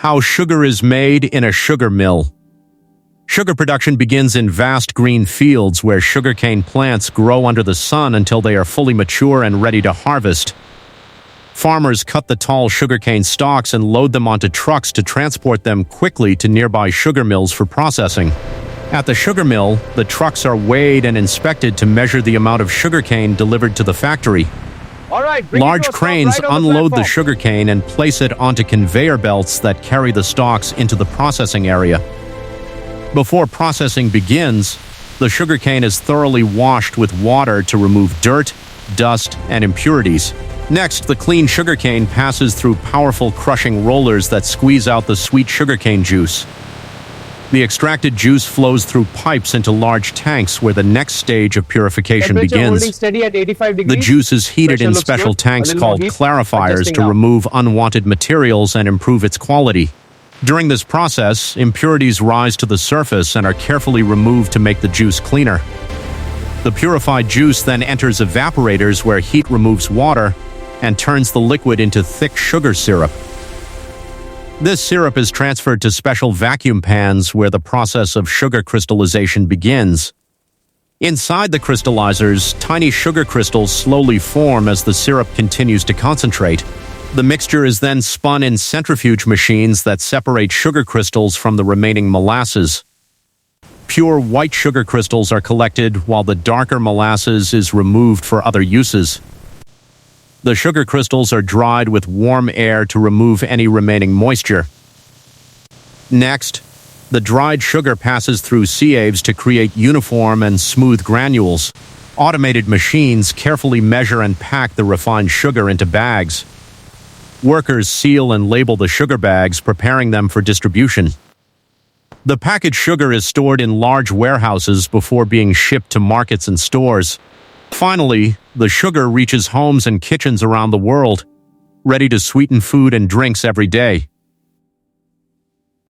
How sugar is made in a sugar mill. Sugar production begins in vast green fields where sugarcane plants grow under the sun until they are fully mature and ready to harvest. Farmers cut the tall sugarcane stalks and load them onto trucks to transport them quickly to nearby sugar mills for processing. At the sugar mill, the trucks are weighed and inspected to measure the amount of sugarcane delivered to the factory. Large cranes unload the sugarcane and place it onto conveyor belts that carry the stalks into the processing area. Before processing begins, the sugarcane is thoroughly washed with water to remove dirt, dust, and impurities. Next, the clean sugarcane passes through powerful crushing rollers that squeeze out the sweet sugarcane juice. The extracted juice flows through pipes into large tanks where the next stage of purification begins. The juice is heated in special tanks called clarifiers to remove unwanted materials and improve its quality. During this process, impurities rise to the surface and are carefully removed to make the juice cleaner. The purified juice then enters evaporators where heat removes water and turns the liquid into thick sugar syrup. This syrup is transferred to special vacuum pans where the process of sugar crystallization begins. Inside the crystallizers, tiny sugar crystals slowly form as the syrup continues to concentrate. The mixture is then spun in centrifuge machines that separate sugar crystals from the remaining molasses. Pure white sugar crystals are collected while the darker molasses is removed for other uses. The sugar crystals are dried with warm air to remove any remaining moisture. Next, the dried sugar passes through sieves to create uniform and smooth granules. Automated machines carefully measure and pack the refined sugar into bags. Workers seal and label the sugar bags, preparing them for distribution. The packaged sugar is stored in large warehouses before being shipped to markets and stores. Finally, the sugar reaches homes and kitchens around the world, ready to sweeten food and drinks every day.